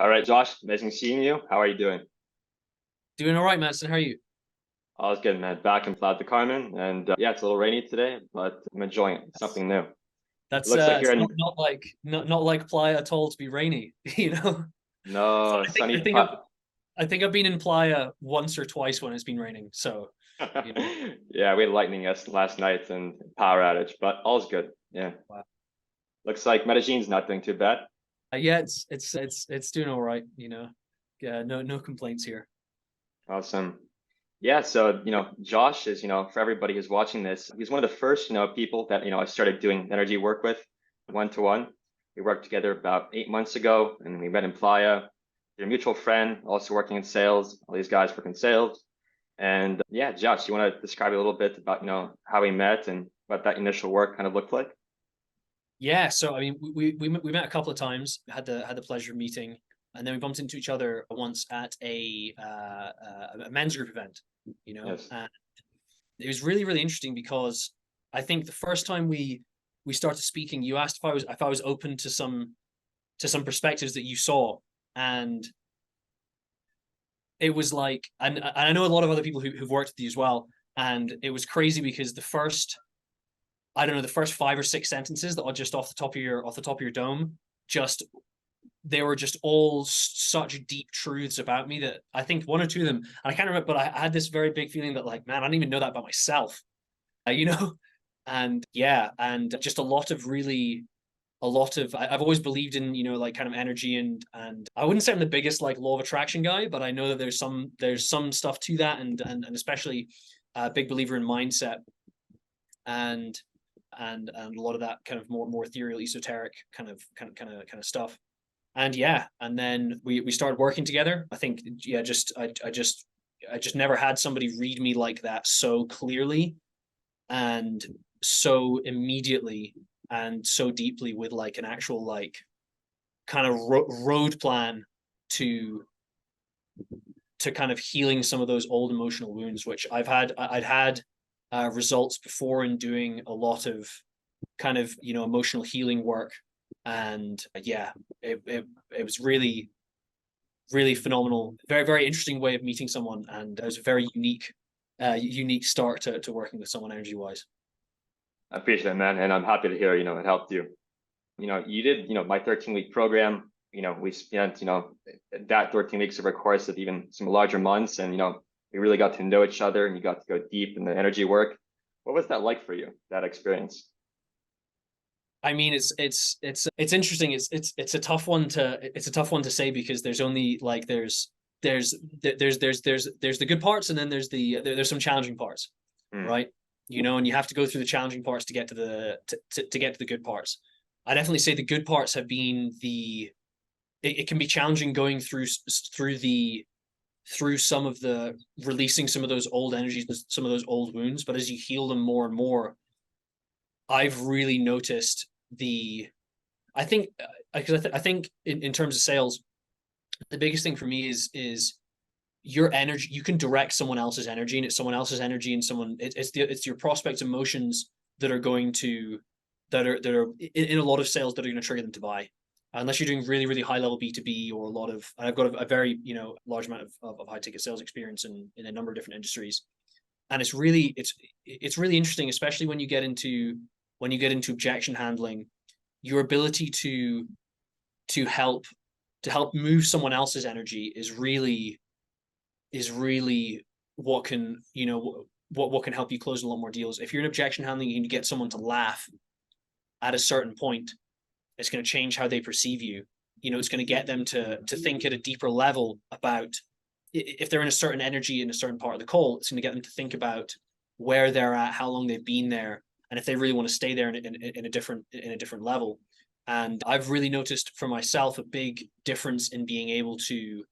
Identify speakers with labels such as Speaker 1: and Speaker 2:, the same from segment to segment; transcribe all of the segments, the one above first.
Speaker 1: All right, Josh, amazing seeing you. How are you doing?
Speaker 2: Doing all right, Madison. How are you?
Speaker 1: All's good, man. Back in Playa, Carmen, and yeah, it's a little rainy today, but I'm enjoying it. It's
Speaker 2: That's
Speaker 1: something new. It
Speaker 2: that's
Speaker 1: looks like
Speaker 2: it's
Speaker 1: you're in
Speaker 2: not like Playa at all to be rainy, you know. So
Speaker 1: no
Speaker 2: I think I
Speaker 1: sunny
Speaker 2: think I've
Speaker 1: pa
Speaker 2: I think I've been in Playa once or twice when it's been raining. So, you know,
Speaker 1: Yeah, we had lightning last night and power outage, but all's good. Yeah,
Speaker 2: wow.
Speaker 1: looks like Medellin's not doing too bad.
Speaker 2: Yeah, it's doing all right, you know. Yeah, no complaints here.
Speaker 1: Awesome. Yeah, so Josh is, for everybody who's watching this, he's one of the first, people that, I started doing energy work with one to one. We worked together about 8 months ago and we met in Playa. Your mutual friend, also working in sales. All these guys work in sales. And yeah, Josh, you want to describe a little bit about, how we met and what that initial work kind of looked like?
Speaker 2: Yeah, so I mean, we met a couple of times, had the pleasure of meeting, and then we bumped into each other once at a men's group event, you know.
Speaker 1: Yes.
Speaker 2: And it was really interesting because I think the first time we started speaking, you asked if I was open to some perspectives that you saw, and it was like, and I know a lot of other people who've worked with you as well, and it was crazy because the first, I don't know, the first 5 or 6 sentences that are just off the top of your dome, just they were just all such deep truths about me that I think one or two of them, and I can't remember, but I had this very big feeling that like, man, I didn't even know that about myself, you know. And yeah, and just a lot of I've always believed in, you know, like kind of energy, and I wouldn't say I'm the biggest like law of attraction guy, but I know that there's some stuff to that, and especially a big believer in mindset, and and a lot of that kind of more ethereal, esoteric kind of stuff. And yeah, and then we started working together. I think, yeah, I just never had somebody read me like that so clearly and so immediately and so deeply, with like an actual like kind of road plan to kind of healing some of those old emotional wounds, which I'd had results before in doing a lot of kind of, you know, emotional healing work. And yeah, it was really phenomenal, very interesting way of meeting someone, and it was a very unique start to working with someone energy wise.
Speaker 1: I appreciate it, man. And I'm happy to hear, it helped you. You did, my 13-week program. We spent, that 13 weeks over a course of even some larger months. And, we really got to know each other and you got to go deep in the energy work. What was that like for you, that experience?
Speaker 2: I mean, it's interesting. It's a tough one to say, because there's only like there's the good parts, and then there's some challenging parts,
Speaker 1: Mm,
Speaker 2: right? You know, and you have to go through the challenging parts to get to to get to the good parts. I definitely say the good parts have been it can be challenging going through some of the releasing some of those old energies, some of those old wounds. But as you heal them more and more, I've really noticed the I think because I think in terms of sales, the biggest thing for me is your energy. You can direct someone else's energy, and it's someone else's energy, and it's your prospects' emotions that are going to that are in a lot of sales that are going to trigger them to buy. Unless you're doing really high level B2B, or a lot of, and I've got a very, you know, large amount of high ticket sales experience in a number of different industries, and it's really interesting, especially when you get into objection handling, your ability to help to help move someone else's energy is really what can, you know, what can help you close a lot more deals. If you're in objection handling, you can get someone to laugh at a certain point. It's going to change how they perceive you. You know, it's going to get them to think at a deeper level about, if they're in a certain energy in a certain part of the call, it's going to get them to think about where they're at, how long they've been there, and if they really want to stay there in a different level. And I've really noticed for myself a big difference in being able to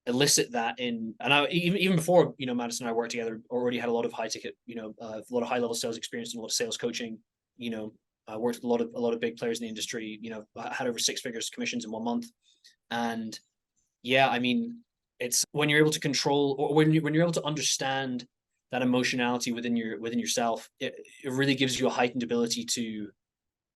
Speaker 2: elicit that in, and I even before, you know, Madison and I worked together, already had a lot of high ticket, you know, a lot of high level sales experience and a lot of sales coaching. You know, I worked with a lot of big players in the industry. You know, I had over six figures commissions in 1 month. And yeah, I mean, it's when you're able to control, or when you're able to understand that emotionality within yourself, it really gives you a heightened ability to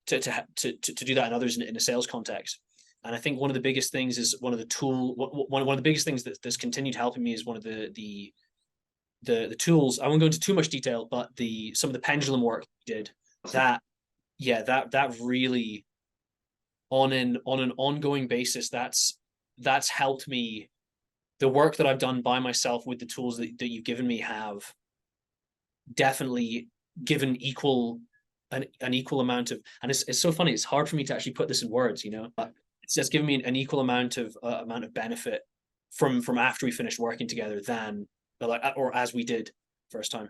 Speaker 2: do that in others in a sales context. And I think one of the biggest things is one of the biggest things that's continued helping me is one of the tools. I won't go into too much detail, but the some of the pendulum work we did, that yeah, that really, on an ongoing basis, that's helped me. The work that I've done by myself with the tools that you've given me have definitely given an equal amount of, and it's so funny, it's hard for me to actually put this in words, but it's just given me an equal amount of benefit from after we finished working together than, like, or as we did first time.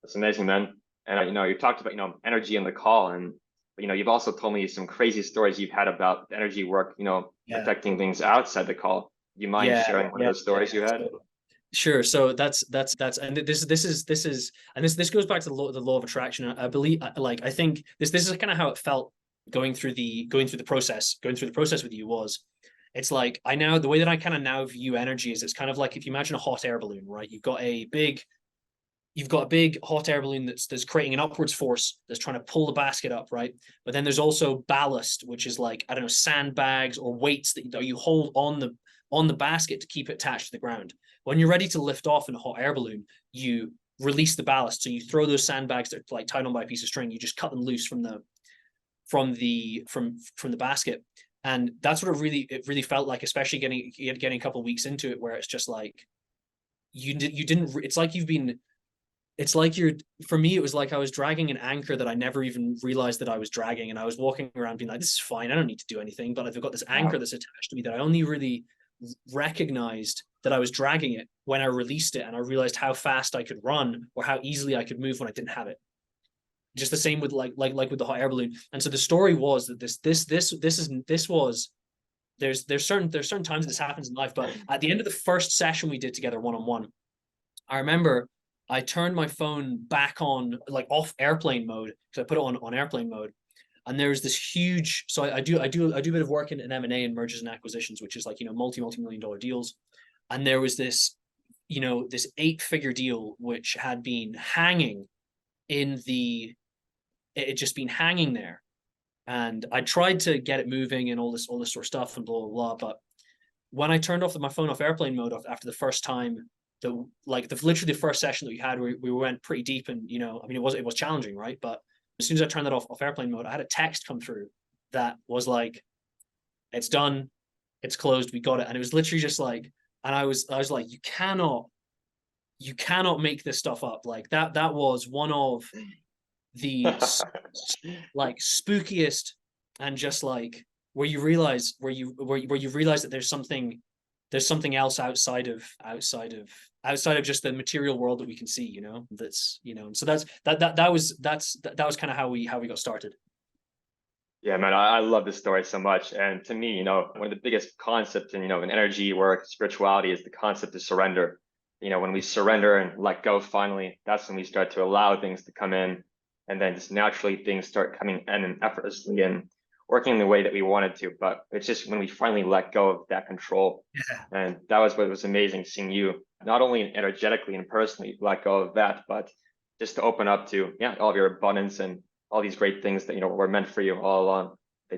Speaker 1: That's amazing, man. And you talked about energy in the call, and you've also told me some crazy stories you've had about energy work,
Speaker 2: Yeah,
Speaker 1: affecting things outside the call. Do you mind
Speaker 2: yeah,
Speaker 1: sharing one of those stories you had?
Speaker 2: So, sure. So that's and this is and this goes back to the law of attraction. I believe, like, I think this is kind of how it felt going through the process with you was, it's like, I now, the way that I kind of now view energy is, it's kind of like, if you imagine a hot air balloon, right? You've got a big hot air balloon that's creating an upwards force that's trying to pull the basket up, right? But then there's also ballast, which is like, I don't know, sandbags or weights that you hold on the basket to keep it attached to the ground. When you're ready to lift off in a hot air balloon, you release the ballast. So you throw those sandbags that are like tied on by a piece of string, you just cut them loose from the basket. And that's what it really felt like, especially getting a couple of weeks into it, where it's just like, you didn't, it's like you've been, it's like you're, for me, it was like I was dragging an anchor that I never even realized that I was dragging. And I was walking around being like, this is fine, I don't need to do anything. But I've got this anchor
Speaker 1: Wow.
Speaker 2: that's attached to me that I only really recognized that I was dragging it when I released it. And I realized how fast I could run or how easily I could move when I didn't have it. Just the same with like with the hot air balloon. And so the story was that this was, there's certain times this happens in life, but at the end of the first session we did together one-on-one, I remember I turned my phone back on, like, off airplane mode, because I put it on airplane mode. And there's this huge, so I do a bit of work in M&A and mergers and acquisitions, which is like, multi-million dollar deals. And there was this 8-figure deal which had been hanging in the it had just been hanging there. And I tried to get it moving and all this sort of stuff and blah blah blah. But when I turned off my phone off airplane mode after the first time, literally the first session that we had, we went pretty deep, and I mean, it was challenging, right? But as soon as I turned that off airplane mode, I had a text come through that was like, it's done, it's closed, we got it. And it was literally just like, and I was like, you cannot make this stuff up. Like, that was one of the like spookiest, and just like, where you realize that there's something else outside of just the material world that we can see, so that was kind of how we got started.
Speaker 1: Yeah, man, I love this story so much. And to me, one of the biggest concepts in energy work, spirituality, is the concept of surrender. When we surrender and let go finally, that's when we start to allow things to come in. And then just naturally things start coming in and effortlessly and working the way that we wanted to. But it's just when we finally let go of that control.
Speaker 2: Yeah.
Speaker 1: And that was what was amazing, seeing you not only energetically and personally let go of that, but just to open up to, yeah, all of your abundance and all these great things that were meant for you all along.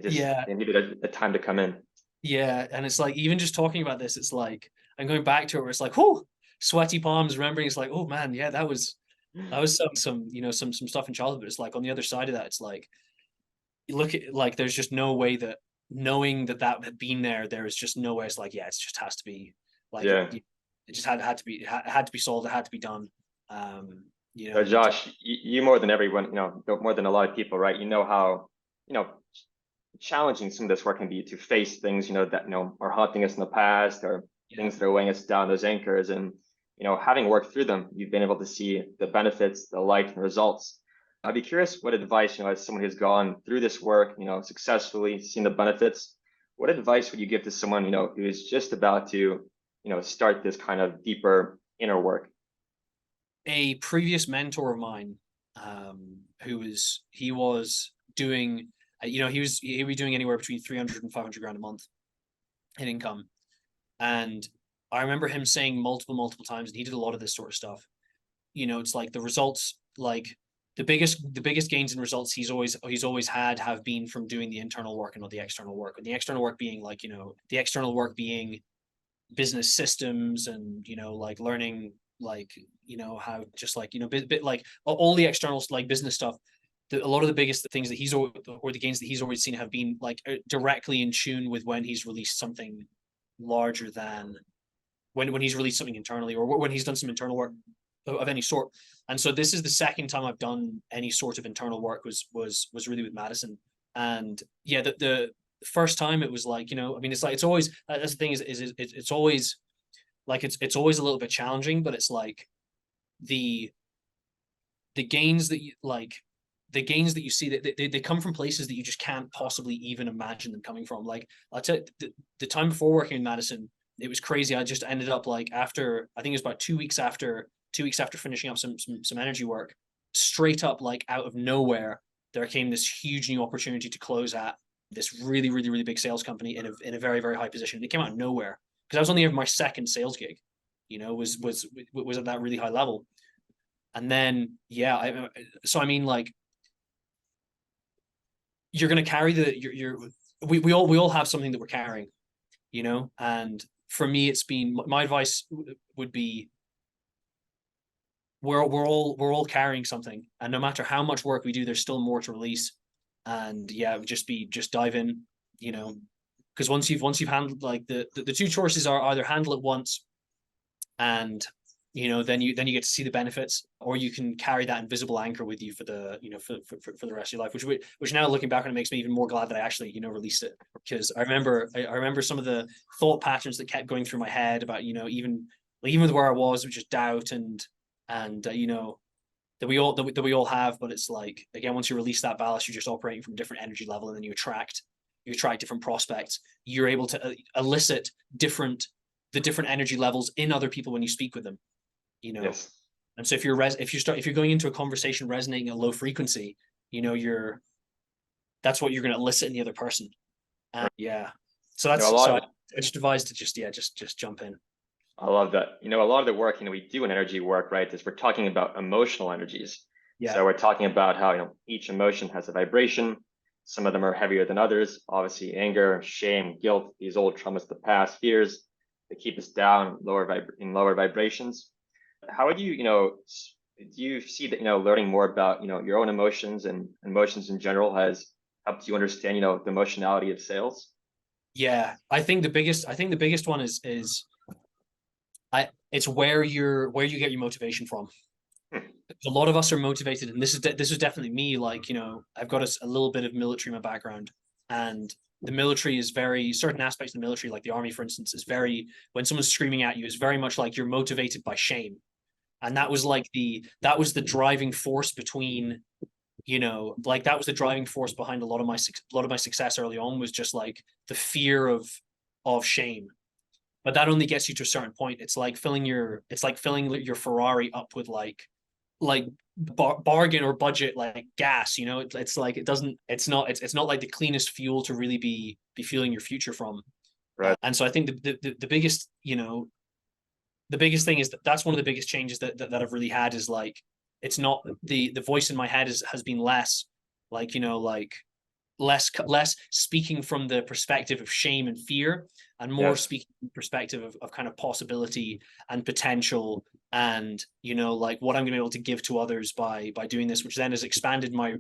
Speaker 2: Yeah,
Speaker 1: They needed a time to come in.
Speaker 2: yeah, and it's like, even just talking about this, it's like I'm going back to it, where it's like, whoo, sweaty palms, remembering. It's like, oh man, yeah, that was some stuff in childhood. But it's like, on the other side of that, it's like, you look at, like, there's just no way that, knowing that had been there is just no way. It's like, yeah, it just has to be, like, it,
Speaker 1: Yeah.
Speaker 2: it just had to be, had to be solved, it had to be done.
Speaker 1: So
Speaker 2: And
Speaker 1: Josh, you more than everyone, more than a lot of people, right? You know how, you know, challenging some of this work can be, to face things, that, are haunting us in the past, or
Speaker 2: yeah,
Speaker 1: things that are weighing us down, those anchors. And, having worked through them, you've been able to see the benefits, the light, and the results. I'd be curious what advice, as someone who's gone through this work, successfully seen the benefits, what advice would you give to someone, who is just about to, start this kind of deeper inner work?
Speaker 2: a previous mentor of mine, he was doing, he'd be doing anywhere between 300 and 500 grand a month in income. And I remember him saying multiple times, and he did a lot of this sort of stuff. It's like the results, like, the biggest gains in results he's always had have been from doing the internal work and not the external work. And the external work being like, the external work being business systems and, like learning, like, how just like, bit like all the external like business stuff. A lot of the biggest things that or the gains that he's always seen have been like directly in tune with when he's released something larger than when he's released something internally, or when he's done some internal work of any sort. And so this is the second time I've done any sort of internal work was really with Madison. And yeah, the first time it was like, I mean, it's like, it's always, that's the thing it's always like, it's always a little bit challenging, but it's like the gains that you like, the gains that you see, that they come from places that you just can't possibly even imagine them coming from. Like I'll tell you, the time before working in Madison, it was crazy. I just ended up like, after, I think it was about 2 weeks after finishing up some energy work, straight up, like out of nowhere, there came this huge new opportunity to close at this really, really, really big sales company in a very, very high position. It came out of nowhere because I was only my second sales gig, was at that really high level. And then, yeah, so I mean, like, you're going to carry we all have something that we're carrying, and for me, it's been, my advice would be, we're all carrying something, and no matter how much work we do, there's still more to release. And yeah, just dive in, because once you've handled, like, the two choices are either handle it once, and then you get to see the benefits, or you can carry that invisible anchor with you for the for the rest of your life, which now, looking back on it, makes me even more glad that I actually released it, because I remember some of the thought patterns that kept going through my head about, even with where I was, which is doubt and that we all have. But it's like, again, once you release that ballast, you're just operating from a different energy level, and then you attract different prospects. You're able to elicit the different energy levels in other people when you speak with them.
Speaker 1: Yes.
Speaker 2: And so if you're going into a conversation resonating at low frequency, that's what you're going to elicit in the other person. And yeah, so
Speaker 1: A lot.
Speaker 2: I just advise to just jump in.
Speaker 1: I love that. A lot of the work, we do in energy work, right, is we're talking about emotional energies.
Speaker 2: Yeah.
Speaker 1: So we're talking about how, each emotion has a vibration. Some of them are heavier than others. Obviously, anger, shame, guilt, these old traumas of the past, fears, they keep us down, lower vibrations. How would you, do you see that, learning more about, your own emotions and emotions in general has helped you understand, the emotionality of sales?
Speaker 2: Yeah, I think the biggest one is it's where you get your motivation from.
Speaker 1: Hmm.
Speaker 2: A lot of us are motivated, and this is definitely me. Like, I've got a little bit of military in my background, and the military is certain aspects of the military, like the army, for instance, is very, when someone's screaming at you, it's very much like you're motivated by shame. And that was the driving force between, like, that was the driving force behind a lot of my success early on, was just like the fear of shame. But that only gets you to a certain point. It's like filling your Ferrari up with bargain or budget like gas. It's like, it's not like the cleanest fuel to really be fueling your future from.
Speaker 1: Right.
Speaker 2: And so I think the biggest, the biggest thing is that's one of the biggest changes that I've really had, is like, it's not, the voice in my head has been less like, less speaking from the perspective of shame and fear, and more
Speaker 1: Yes.
Speaker 2: speaking from the perspective of kind of possibility and potential, and like what I'm going to be able to give to others by doing this, which then has expanded my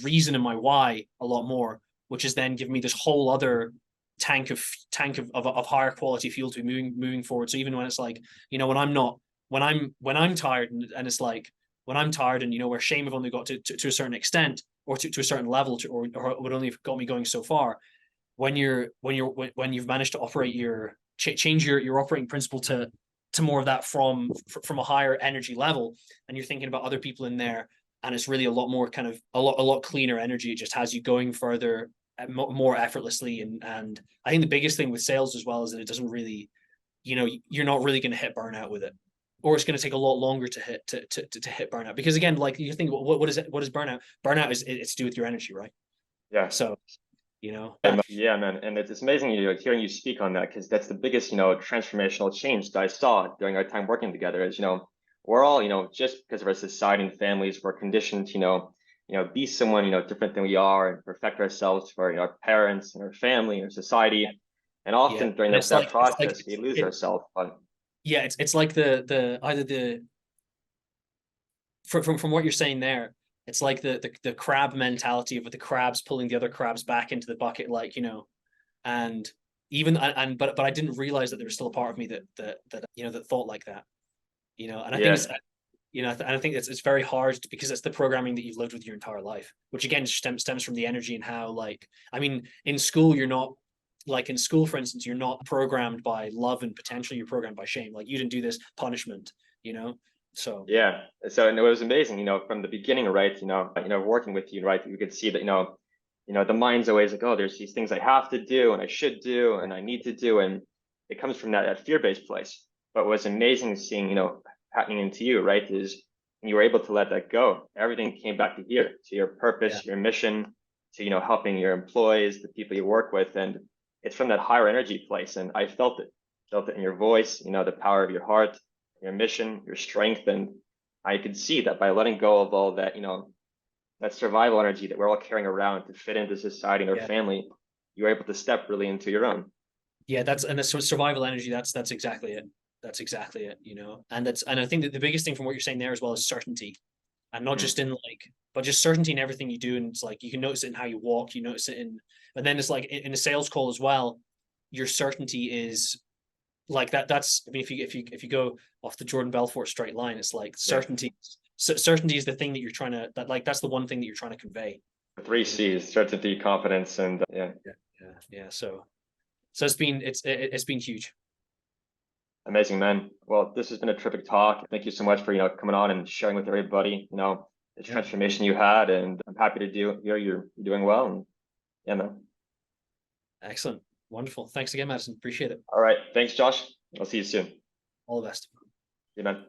Speaker 2: reason and my why a lot more, which has then given me this whole other tank of higher quality fuel to be moving forward. So even when it's like, when I'm tired, and it's like, when I'm tired, and where shame have only got to a certain extent, or to a certain level, or would only have got me going so far. When you've managed to operate change your operating principle to more of that from a higher energy level, and you're thinking about other people in there, and it's really a lot more kind of a lot cleaner energy. It just has you going further, more effortlessly. And I think the biggest thing with sales as well is that it doesn't really, you're not really going to hit burnout with it, or it's going to take a lot longer to hit burnout, because again, like, you think, what is it? What is burnout? Burnout is, it's to do with your energy, right?
Speaker 1: Yeah.
Speaker 2: So,
Speaker 1: Yeah, man. And it's amazing, hearing you speak on that, because that's the biggest, transformational change that I saw during our time working together is, we're all, just because of our society and families, we're conditioned to, be someone, different than we are and perfect ourselves for, our parents and our family and our society. And
Speaker 2: Yeah,
Speaker 1: often during
Speaker 2: and
Speaker 1: that process, we lose
Speaker 2: it,
Speaker 1: ourselves. But
Speaker 2: yeah, it's like the either the from what you're saying there, it's like the crab mentality of the crabs pulling the other crabs back into the bucket, like, and even and but I didn't realize that there was still a part of me that thought like that, and I think
Speaker 1: yeah,
Speaker 2: it's and I think it's very hard because it's the programming that you've lived with your entire life, which again stems from the energy and how, like, I mean, in school you're not, like in school, for instance, you're not programmed by love and potential, you're programmed by shame. Like, you didn't do this, punishment, you know? So
Speaker 1: yeah. So and it was amazing, from the beginning, right? Working with you, right? You could see that, the mind's always like, oh, there's these things I have to do and I should do and I need to do, and it comes from that fear-based place. But what's amazing seeing, happening into you, right, is you were able to let that go. Everything came back to here, to your
Speaker 2: yeah,
Speaker 1: purpose, your mission, to helping your employees, the people you work with, and it's from that higher energy place. And I felt it in your voice, the power of your heart, your mission, your strength, and I could see that by letting go of all that, that survival energy that we're all carrying around to fit into society and our
Speaker 2: yeah,
Speaker 1: family, you're able to step really into your own.
Speaker 2: yeah. That's and the survival energy. That's exactly it. That's exactly it. And I think that the biggest thing from what you're saying there as well is certainty, and not just
Speaker 1: Mm.
Speaker 2: in like, but just certainty in everything you do. And it's like you can notice it in how you walk. You notice it in, and then it's like in a sales call as well. Your certainty is like that. That's, I mean, if you go off the Jordan Belfort straight line, it's like
Speaker 1: Yeah.
Speaker 2: certainty. Certainty is the thing that you're trying to, that's the one thing that you're trying to convey.
Speaker 1: The three C's: certainty, confidence, and yeah.
Speaker 2: Yeah, yeah. So it's been huge.
Speaker 1: Amazing, man. Well, this has been a terrific talk. Thank you so much for, coming on and sharing with everybody, the
Speaker 2: Yeah,
Speaker 1: transformation you had. And I'm happy to hear you're doing well. And yeah, man.
Speaker 2: excellent, wonderful. Thanks again, Madison. Appreciate it.
Speaker 1: All right. Thanks, Josh. I'll see you soon. See
Speaker 2: All the best.
Speaker 1: you, man.